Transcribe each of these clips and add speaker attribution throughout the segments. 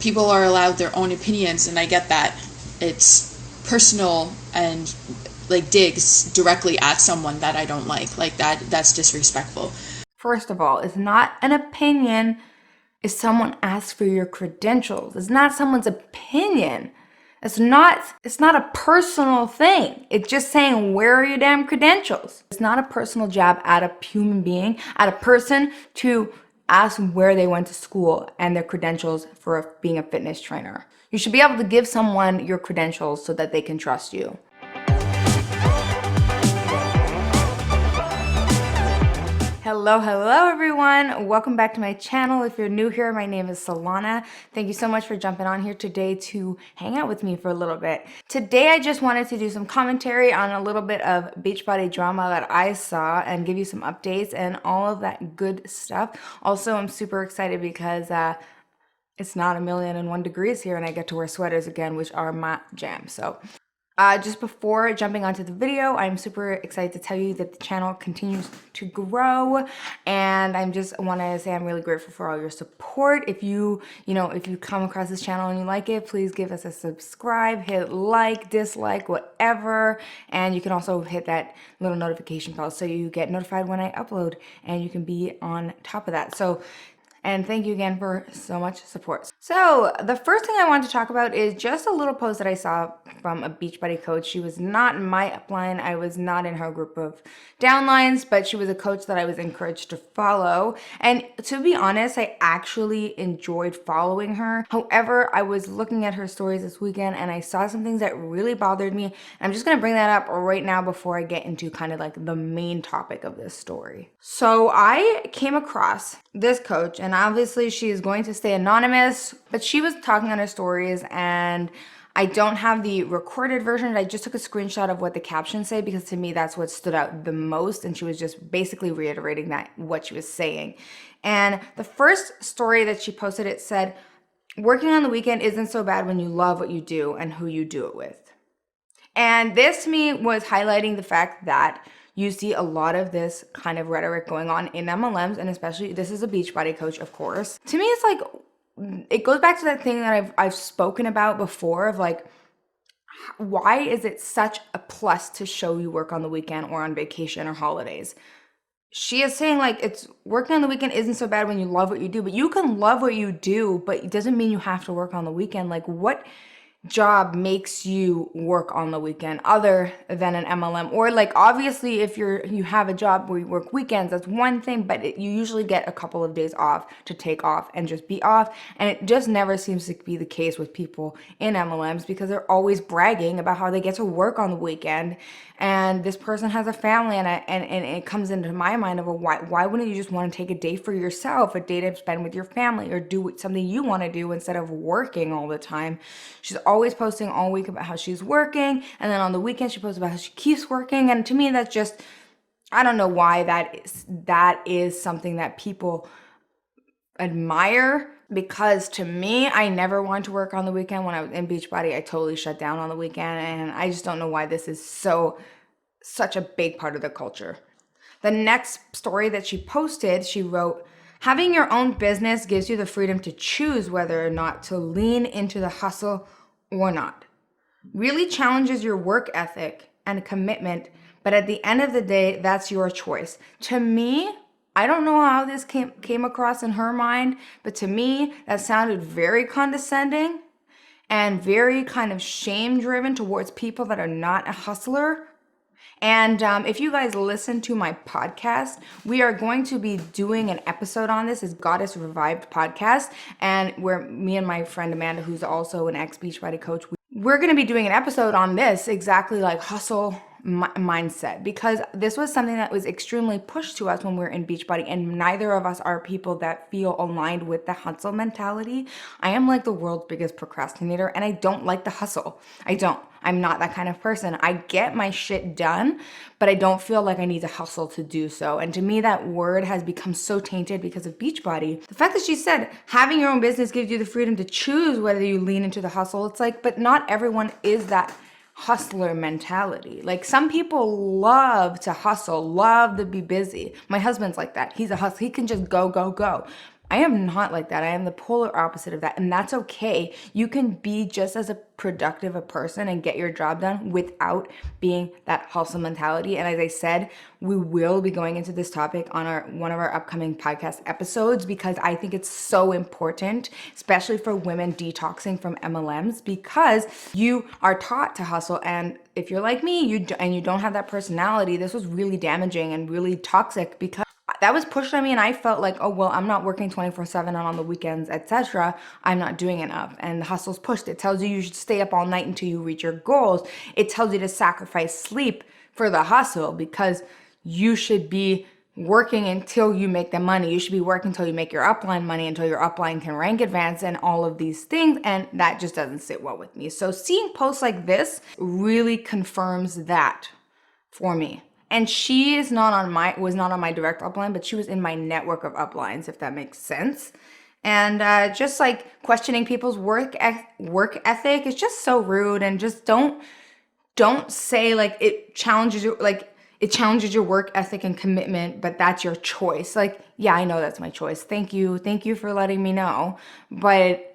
Speaker 1: people are allowed their own opinions, and I get that. It's personal and like digs directly at someone that I don't like that's disrespectful.
Speaker 2: First of all, it's not an opinion if someone asks for your credentials. It's not someone's opinion. It's not a personal thing. It's just saying, where are your damn credentials? It's not a personal jab at a human being, at a person, to ask where they went to school and their credentials for being a fitness trainer. You should be able to give someone your credentials so that they can trust you. Hello everyone. Welcome back to my channel. If you're new here, my name is Solana. Thank you so much for jumping on here today to hang out with me for a little bit. Today I just wanted to do some commentary on a little bit of Beachbody drama that I saw and give you some updates and all of that good stuff. Also, I'm super excited because it's not 1,001 degrees here and I get to wear sweaters again, which are my jam. So just before jumping onto the video, I'm super excited to tell you that the channel continues to grow, and I just want to say I'm really grateful for all your support. If you come across this channel and you like it, please give us a subscribe, hit like, dislike, whatever, and you can also hit that little notification bell so you get notified when I upload and you can be on top of that. And thank you again for so much support. So the first thing I want to talk about is just a little post that I saw from a Beachbody coach. She was not in my upline. I was not in her group of downlines, but she was a coach that I was encouraged to follow. And to be honest, I actually enjoyed following her. However, I was looking at her stories this weekend and I saw some things that really bothered me. And I'm just going to bring that up right now before I get into kind of like the main topic of this story. So I came across this coach, and obviously she is going to stay anonymous, but she was talking on her stories, and I don't have the recorded version. I just took a screenshot of what the captions say because to me that's what stood out the most, and she was just basically reiterating that what she was saying. And the first story that she posted, it said, "Working on the weekend isn't so bad when you love what you do and who you do it with." And this to me was highlighting the fact that you see a lot of this kind of rhetoric going on in MLMs, and especially this is a Beachbody coach, of course. To me, it's like, it goes back to that thing that I've spoken about before of like, why is it such a plus to show you work on the weekend or on vacation or holidays? She is saying like, it's working on the weekend isn't so bad when you love what you do, but you can love what you do, but it doesn't mean you have to work on the weekend. Like, what job makes you work on the weekend other than an MLM? Or like, obviously if you have a job where you work weekends, that's one thing, but you usually get a couple of days off to take off and just be off. And it just never seems to be the case with people in MLMs because they're always bragging about how they get to work on the weekend. And this person has a family, and it comes into my mind of why wouldn't you just want to take a day for yourself, a day to spend with your family or do something you want to do instead of working all the time? She's always posting all week about how she's working, and then on the weekend she posts about how she keeps working. And to me, that's just, I don't know why that is something that people admire, because to me, I never wanted to work on the weekend. When I was in Beachbody, I totally shut down on the weekend, and I just don't know why this is such a big part of the culture. The next story that she posted, she wrote, "Having your own business gives you the freedom to choose whether or not to lean into the hustle or not. Really challenges your work ethic and commitment, but at the end of the day, that's your choice." To me, I don't know how this came across in her mind, but to me, that sounded very condescending and very kind of shame-driven towards people that are not a hustler. And if you guys listen to my podcast, we are going to be doing an episode on this. It's Goddess Revived podcast, and where me and my friend Amanda, who's also an ex-Beachbody coach, we're going to be doing an episode on this, exactly like hustle mindset, because this was something that was extremely pushed to us when we were in Beachbody, and neither of us are people that feel aligned with the hustle mentality. I am like the world's biggest procrastinator, and I don't like the hustle. I'm not that kind of person. I get my shit done, but I don't feel like I need to hustle to do so. And to me, that word has become so tainted because of Beachbody. The fact that she said, having your own business gives you the freedom to choose whether you lean into the hustle. It's like, but not everyone is that hustler mentality. Like, some people love to hustle, love to be busy. My husband's like that. He's a hustler. He can just go. I am not like that. I am the polar opposite of that. And that's okay. You can be just as a productive a person and get your job done without being that hustle mentality. And as I said, we will be going into this topic on one of our upcoming podcast episodes, because I think it's so important, especially for women detoxing from MLMs, because you are taught to hustle. And if you're like me, you don't have that personality, this was really damaging and really toxic, because that was pushed on me, and I felt like, oh, well, I'm not working 24/7 and on the weekends, etc. I'm not doing enough. And the hustle's pushed. It tells you should stay up all night until you reach your goals. It tells you to sacrifice sleep for the hustle, because you should be working until you make the money. You should be working until you make your upline money, until your upline can rank advance and all of these things. And that just doesn't sit well with me. So seeing posts like this really confirms that for me. And she was not on my direct upline, but she was in my network of uplines, if that makes sense. And just like questioning people's work ethic is just so rude. And just don't say like it challenges your work ethic and commitment, but that's your choice. Like, yeah, I know that's my choice. Thank you for letting me know. But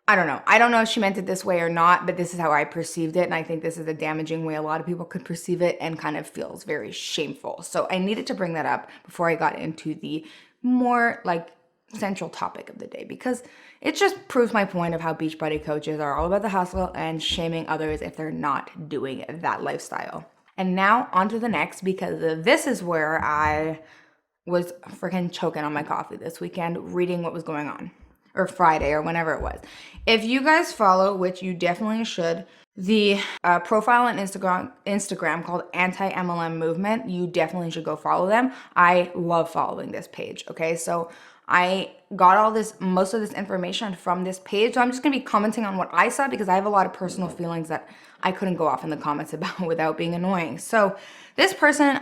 Speaker 2: I don't know. I don't know if she meant it this way or not, but this is how I perceived it. And I think this is a damaging way a lot of people could perceive it, and kind of feels very shameful. So I needed to bring that up before I got into the more like central topic of the day, because it just proves my point of how Beachbody coaches are all about the hustle and shaming others if they're not doing that lifestyle. And now on to the next, because this is where I was freaking choking on my coffee this weekend reading what was going on. Or Friday, or whenever it was. If you guys follow, which you definitely should, the profile on Instagram called Anti-MLM Movement, you definitely should go follow them. I love following this page, okay? So I got most of this information from this page. So I'm just gonna be commenting on what I saw, because I have a lot of personal feelings that I couldn't go off in the comments about without being annoying. So this person,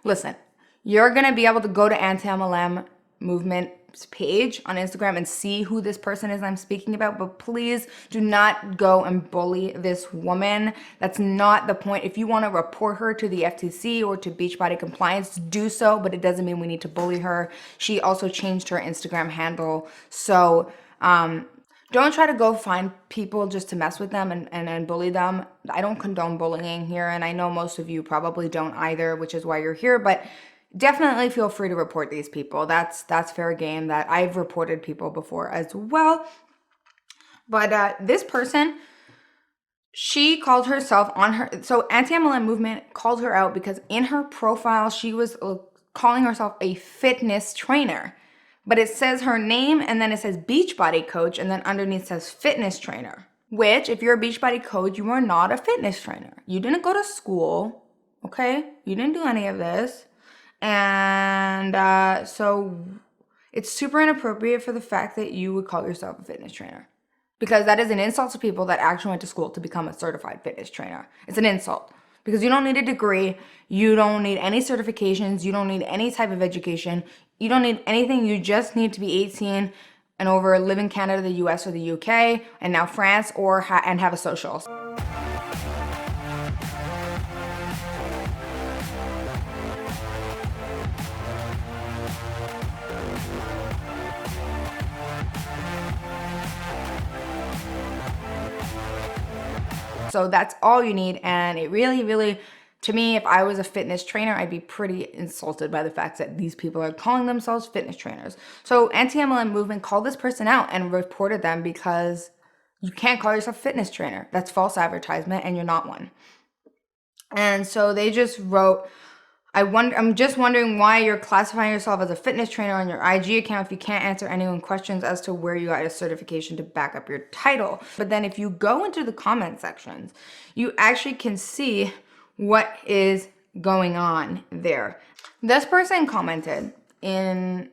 Speaker 2: listen, you're gonna be able to go to Anti-MLM Movement page on Instagram and see who this person is I'm speaking about, but please do not go and bully this woman. That's not the point. If you want to report her to the FTC or to Beachbody Compliance, do so, but it doesn't mean we need to bully her. She also changed her Instagram handle, so don't try to go find people just to mess with them and bully them. I don't condone bullying here, and I know most of you probably don't either, which is why you're here, but definitely feel free to report these people. That's fair game. That I've reported people before as well. But this person, she called herself so Anti-MLM Movement called her out because in her profile, she was calling herself a fitness trainer. But it says her name, and then it says Beachbody Coach, and then underneath says fitness trainer. Which, if you're a Beachbody Coach, you are not a fitness trainer. You didn't go to school, okay? You didn't do any of this. And so it's super inappropriate for the fact that you would call yourself a fitness trainer, because that is an insult to people that actually went to school to become a certified fitness trainer. It's an insult, because you don't need a degree. You don't need any certifications. You don't need any type of education. You don't need anything. You just need to be 18 and over, live in Canada, the US, or the UK, and now France, and have a social. So that's all you need. And it really, really, to me, if I was a fitness trainer, I'd be pretty insulted by the fact that these people are calling themselves fitness trainers. So Anti-MLM Movement called this person out and reported them, because you can't call yourself a fitness trainer. That's false advertisement, and you're not one. And so they just wrote, I'm just wondering why you're classifying yourself as a fitness trainer on your IG account if you can't answer anyone's questions as to where you got your certification to back up your title. But then if you go into the comment sections, you actually can see what is going on there. This person commented in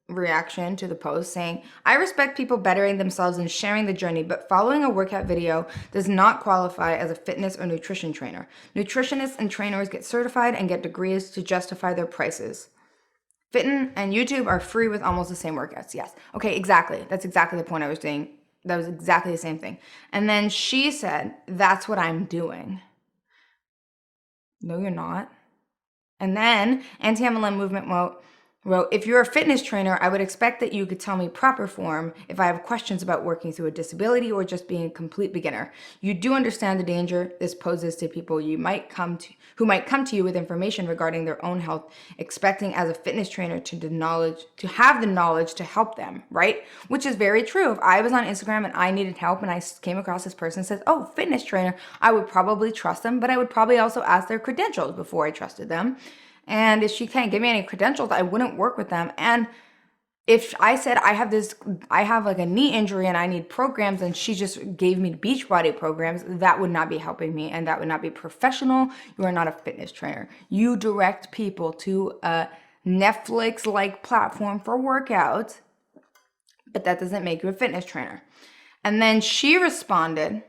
Speaker 2: reaction to the post saying, I respect people bettering themselves and sharing the journey, but following a workout video does not qualify as a fitness or nutrition trainer. Nutritionists and trainers get certified and get degrees to justify their prices. Fitn and YouTube are free with almost the same workouts. Yes. Okay, exactly. That's exactly the point I was saying. That was exactly the same thing. And then she said, that's what I'm doing. No, you're not. And then Anti-MLM Movement wrote, wrote, if you're a fitness trainer, I would expect that you could tell me proper form if I have questions about working through a disability or just being a complete beginner. You do understand the danger this poses to people who might come to you with information regarding their own health, expecting as a fitness trainer to have the knowledge to help them, right? Which is very true. If I was on Instagram and I needed help and I came across this person and says, oh, fitness trainer, I would probably trust them, but I would probably also ask their credentials before I trusted them. And if she can't give me any credentials, I wouldn't work with them. And if I said I have like a knee injury and I need programs, and she just gave me Beachbody programs, that would not be helping me and that would not be professional. You are not a fitness trainer. You direct people to a Netflix-like platform for workouts, but that doesn't make you a fitness trainer. And then she responded,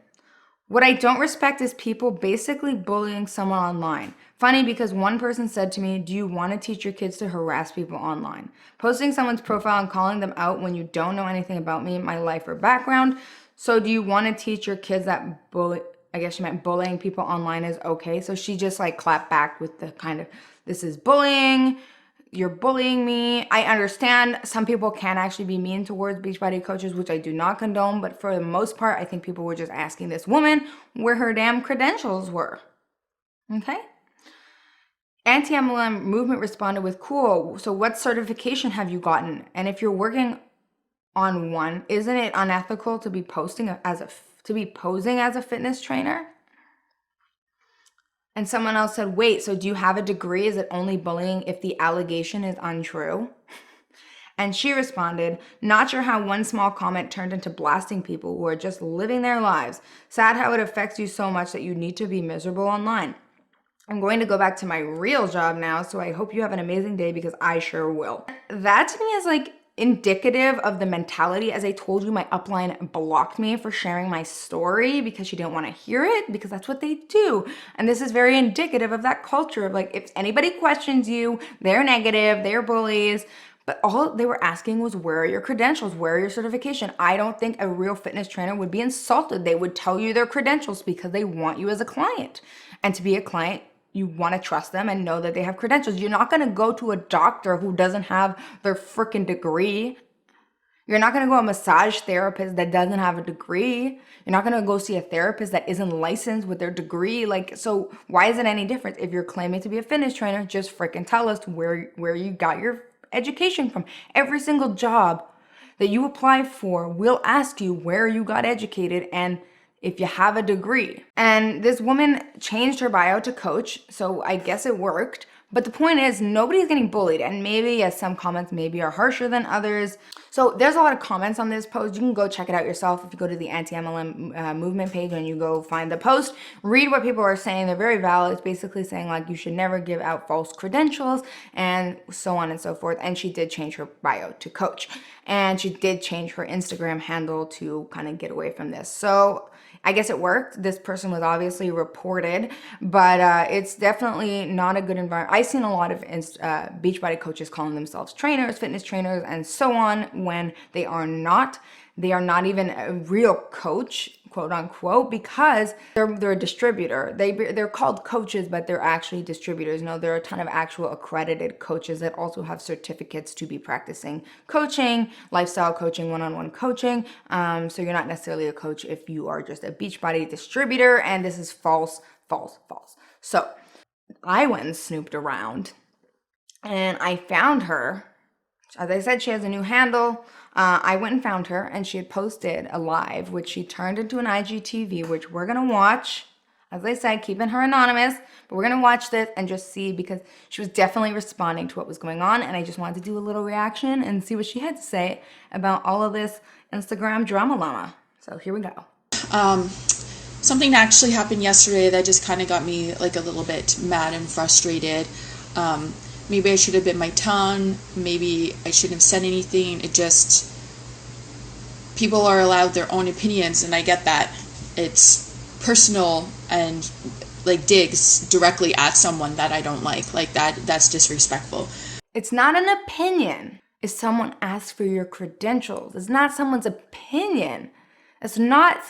Speaker 2: what I don't respect is people basically bullying someone online. Funny because one person said to me, do you want to teach your kids to harass people online? Posting someone's profile and calling them out when you don't know anything about me, my life, or background. So do you want to teach your kids that I guess she meant bullying people online is okay. So she just like clapped back with the kind of, this is bullying. You're bullying me. I understand some people can actually be mean towards Beachbody coaches, which I do not condone, but for the most part, I think people were just asking this woman where her damn credentials were. Okay? Anti-MLM movement responded with, cool, so what certification have you gotten? And if you're working on one, isn't it unethical to be posing as a fitness trainer? And someone else said, wait, so do you have a degree? Is it only bullying if the allegation is untrue? And she responded, not sure how one small comment turned into blasting people who are just living their lives. Sad how it affects you so much that you need to be miserable online. I'm going to go back to my real job now, so I hope you have an amazing day because I sure will. That to me is like indicative of the mentality. As I told you, my upline blocked me for sharing my story because she didn't want to hear it, because that's what they do. And this is very indicative of that culture of like, if anybody questions you, they're negative, they're bullies. But all they were asking was, where are your credentials? Where are your certification? I don't think a real fitness trainer would be insulted. They would tell you their credentials because they want you as a client. And to be a client, you want to trust them and know that they have credentials. You're not going to go to a doctor who doesn't have their freaking degree. You're not going to go to a massage therapist that doesn't have a degree. You're not going to go see a therapist that isn't licensed with their degree. Like, so why is it any different? If you're claiming to be a fitness trainer, just freaking tell us where you got your education from. Every single job that you apply for will ask you where you got educated and if you have a degree. And this woman changed her bio to coach, so I guess it worked. But the point is, nobody's getting bullied. And maybe, yes, some comments maybe are harsher than others. So there's a lot of comments on this post. You can go check it out yourself if you go to the anti-MLM movement page and you go find the post. Read what people are saying. They're very valid. It's basically saying like you should never give out false credentials and so on and so forth. And she did change her bio to coach. And she did change her Instagram handle to kind of get away from this. So I guess it worked. This person was obviously reported, but it's definitely not a good environment. I've seen a lot of Beachbody coaches calling themselves trainers, fitness trainers, and so on when they are not. They are not even a real coach, quote unquote, because they're a distributor. They're called coaches, but they're actually distributors. No, there are a ton of actual accredited coaches that also have certificates to be practicing coaching, lifestyle coaching, one-on-one coaching. So you're not necessarily a coach if you are just a Beachbody distributor, and this is false, false, false. So I went and snooped around and I found her. As I said, she has a new handle. I went and found her, and she had posted a live, which she turned into an IGTV, which we're going to watch. As I said, keeping her anonymous, but we're going to watch this and just see, because she was definitely responding to what was going on, and I just wanted to do a little reaction and see what she had to say about all of this Instagram drama llama. So here we go.
Speaker 1: Something that actually happened yesterday that just kind of got me like a little bit mad and frustrated. Maybe I should have bit my tongue. Maybe I shouldn't have said anything. It just, people are allowed their own opinions, and I get that. It's personal and like digs directly at someone that I don't like that's disrespectful.
Speaker 2: It's not an opinion. If someone asks for your credentials, it's not someone's opinion. It's not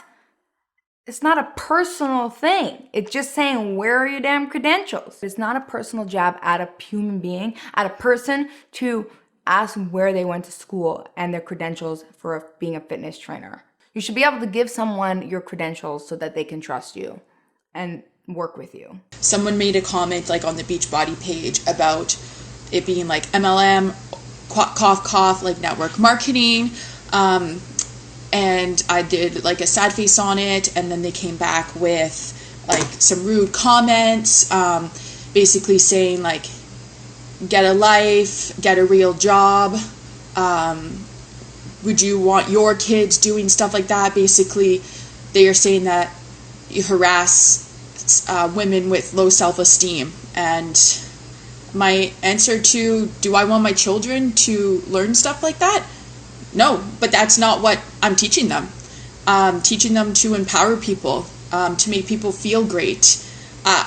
Speaker 2: It's not a personal thing. It's just saying, where are your damn credentials? It's not a personal jab at a human being, at a person, to ask where they went to school and their credentials for being a fitness trainer. You should be able to give someone your credentials so that they can trust you and work with you.
Speaker 1: Someone made a comment like on the Beachbody page about it being like MLM, cough, cough, like network marketing. And I did like a sad face on it, and then they came back with like some rude comments, basically saying like, get a life, get a real job. Would you want your kids doing stuff like that? Basically, they are saying that you harass women with low self-esteem. And my answer to, do I want my children to learn stuff like that? No, but that's not what I'm teaching them. Teaching them to empower people, to make people feel great.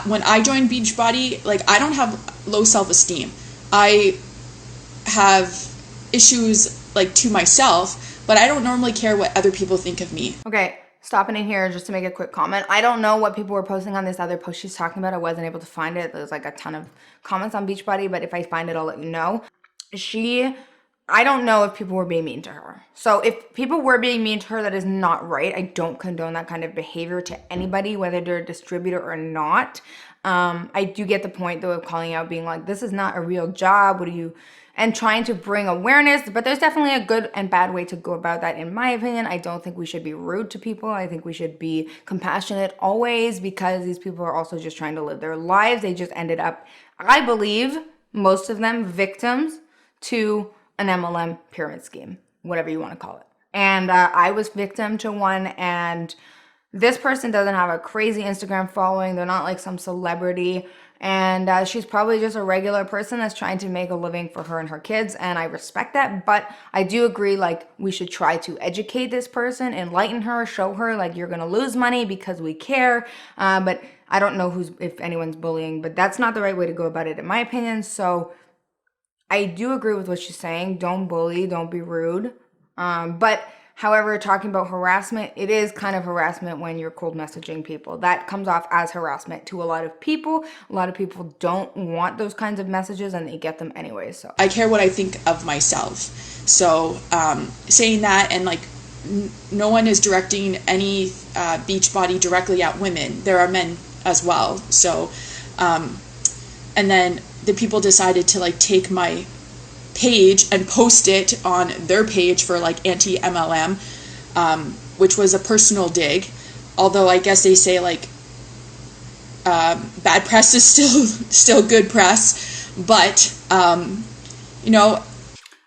Speaker 1: When I joined Beachbody, like, I don't have low self-esteem. I have issues like to myself, but I don't normally care what other people think of me.
Speaker 2: Okay, stopping in here just to make a quick comment. I don't know what people were posting on this other post she's talking about. I wasn't able to find it. There's like a ton of comments on Beachbody, but if I find it, I'll let you know. I don't know if people were being mean to her. So if people were being mean to her, that is not right. I don't condone that kind of behavior to anybody, whether they're a distributor or not. I do get the point though of calling out, being like, this is not a real job. What do you, and trying to bring awareness, but there's definitely a good and bad way to go about that, in my opinion. I don't think we should be rude to people. I think we should be compassionate always, because these people are also just trying to live their lives. They just ended up, I believe, most of them victims to an MLM pyramid scheme, whatever you want to call it. And I was victim to one, and this person doesn't have a crazy Instagram following. They're not like some celebrity, and she's probably just a regular person that's trying to make a living for her and her kids, and I respect that. But I do agree, like, we should try to educate this person, enlighten her, show her like, you're gonna lose money because we care. But I don't know if anyone's bullying, but that's not the right way to go about it, in my opinion. So I do agree with what she's saying. Don't bully, don't be rude. But however, talking about harassment, it is kind of harassment when you're cold messaging people. That comes off as harassment to a lot of people. A lot of people don't want those kinds of messages, and they get them anyway. So
Speaker 1: I care what I think of myself. So saying that, and like, no one is directing any Beachbody directly at women. There are men as well. So, and then the people decided to like take my page and post it on their page for like anti-MLM, which was a personal dig. Although I guess they say like bad press is still good press, but you know,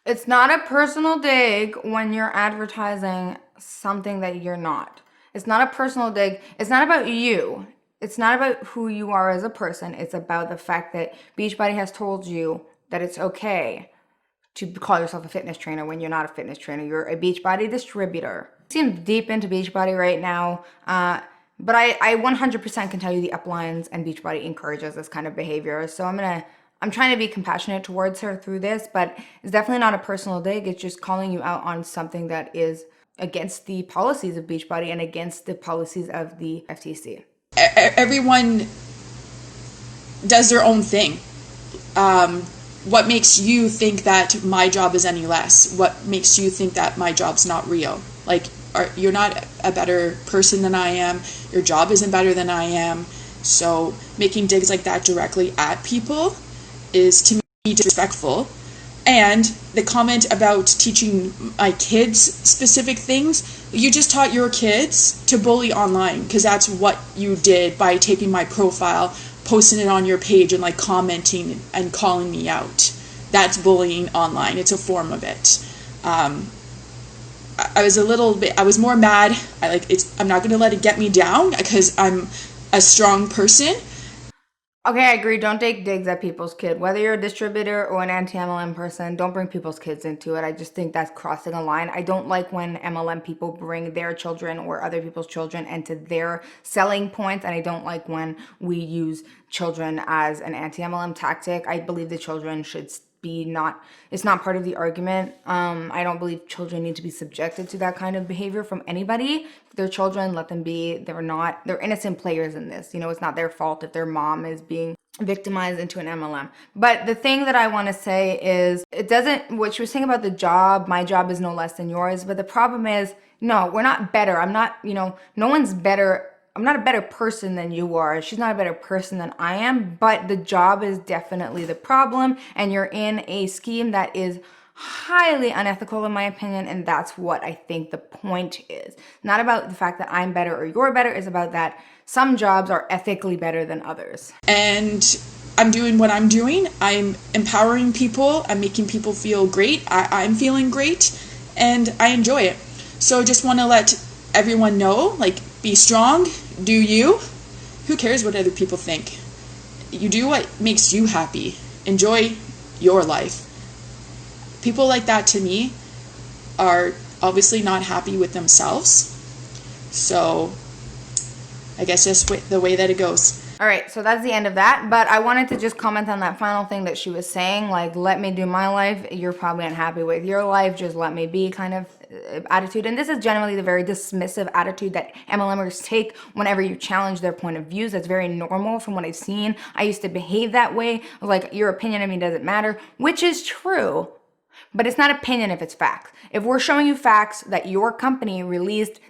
Speaker 2: it's not a personal dig when you're advertising something that you're not. It's not a personal dig. It's not about you. It's not about who you are as a person. It's about the fact that Beachbody has told you that it's okay to call yourself a fitness trainer when you're not a fitness trainer. You're a Beachbody distributor. I seem deep into Beachbody right now, but I 100% can tell you the uplines and Beachbody encourages this kind of behavior. So I'm trying to be compassionate towards her through this, but it's definitely not a personal dig. It's just calling you out on something that is against the policies of Beachbody and against the policies of the FTC.
Speaker 1: Everyone does their own thing. What makes you think that my job is any less? What makes you think that my job's not real? Like, you're not a better person than I am. Your job isn't better than I am. So making digs like that directly at people is, to me, disrespectful. And the comment about teaching my kids specific things, you just taught your kids to bully online, because that's what you did by taking my profile, posting it on your page, and like commenting and calling me out. That's bullying online. It's a form of it. I was more mad. I'm not going to let it get me down, because I'm a strong person.
Speaker 2: Okay, I agree. Don't take digs at people's kid. Whether you're a distributor or an anti-MLM person, don't bring people's kids into it. I just think that's crossing a line. I don't like when MLM people bring their children or other people's children into their selling points, and I don't like when we use children as an anti-MLM tactic. I believe the children should it's not part of the argument. I don't believe children need to be subjected to that kind of behavior from anybody. If they're children, let them be. They're innocent players in this. It's not their fault if their mom is being victimized into an MLM. But the thing that I want to say is, what you were saying about the job, my job is no less than yours. But the problem is, no, we're not better. I'm not, no one's better. I'm not a better person than you are. She's not a better person than I am, but the job is definitely the problem, and you're in a scheme that is highly unethical in my opinion, and that's what I think the point is. Not about the fact that I'm better or you're better, it's about that some jobs are ethically better than others.
Speaker 1: And I'm doing what I'm doing. I'm empowering people. I'm making people feel great. I'm feeling great, and I enjoy it. So just want to let everyone know, like, be strong, do you. Who cares what other people think? You do what makes you happy. Enjoy your life. People like that, to me, are obviously not happy with themselves. So I guess just the way that it goes.
Speaker 2: All right, so that's the end of that. But I wanted to just comment on that final thing that she was saying, like, let me do my life. You're probably unhappy with your life. Just let me be kind of attitude. And this is generally the very dismissive attitude that MLMers take whenever you challenge their point of views. That's very normal from what I've seen. I used to behave that way. I was like, your opinion of me doesn't matter, which is true. But it's not opinion if it's facts. If we're showing you facts that your company released,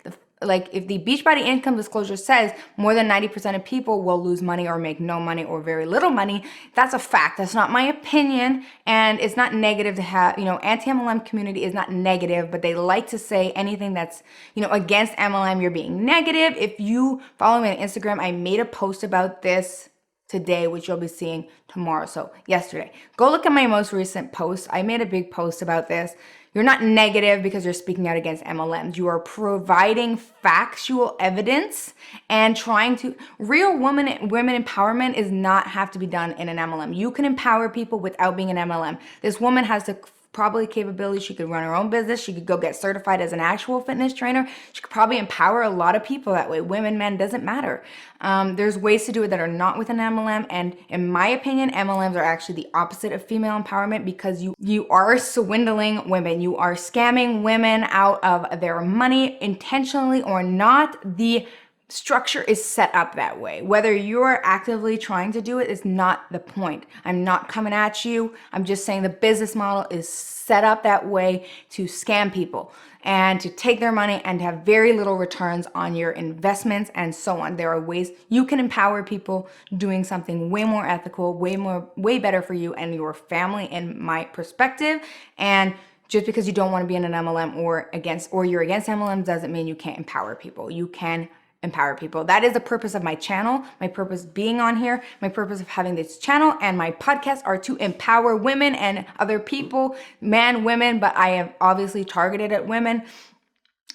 Speaker 2: like if the Beachbody income disclosure says more than 90% of people will lose money or make no money or very little money, that's a fact. That's not my opinion, and it's not negative to have, anti-MLM community is not negative, but they like to say anything that's, against MLM, you're being negative. If you follow me on Instagram, I made a post about this today, which you'll be seeing tomorrow. So yesterday, go look at my most recent post. I made a big post about this. You're not negative because you're speaking out against MLMs. You are providing factual evidence and trying to, real women empowerment is not have to be done in an MLM. You can empower people without being an MLM. This woman has the probably capability. She could run her own business. She could go get certified as an actual fitness trainer. She could probably empower a lot of people that way. Women, men, doesn't matter. There's ways to do it that are not with an MLM. And in my opinion, MLMs are actually the opposite of female empowerment, because you are swindling women. You are scamming women out of their money intentionally or not. The structure is set up that way. Whether you're actively trying to do it is not the point. I'm not coming at you. I'm just saying the business model is set up that way to scam people and to take their money and have very little returns on your investments and so on. There are ways you can empower people doing something way more ethical, way better for you and your family, in my perspective. And just because you don't want to be in an MLM or you're against MLM doesn't mean you can't empower people. You can empower people. That is the purpose of my channel, my purpose being on here, my purpose of having this channel and my podcast are to empower women and other people, men, women, but I have obviously targeted at women.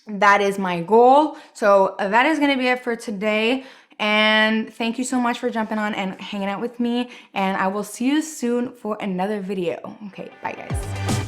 Speaker 2: That is my goal. So that is going to be it for today. And thank you so much for jumping on and hanging out with me. And I will see you soon for another video. Okay, bye guys.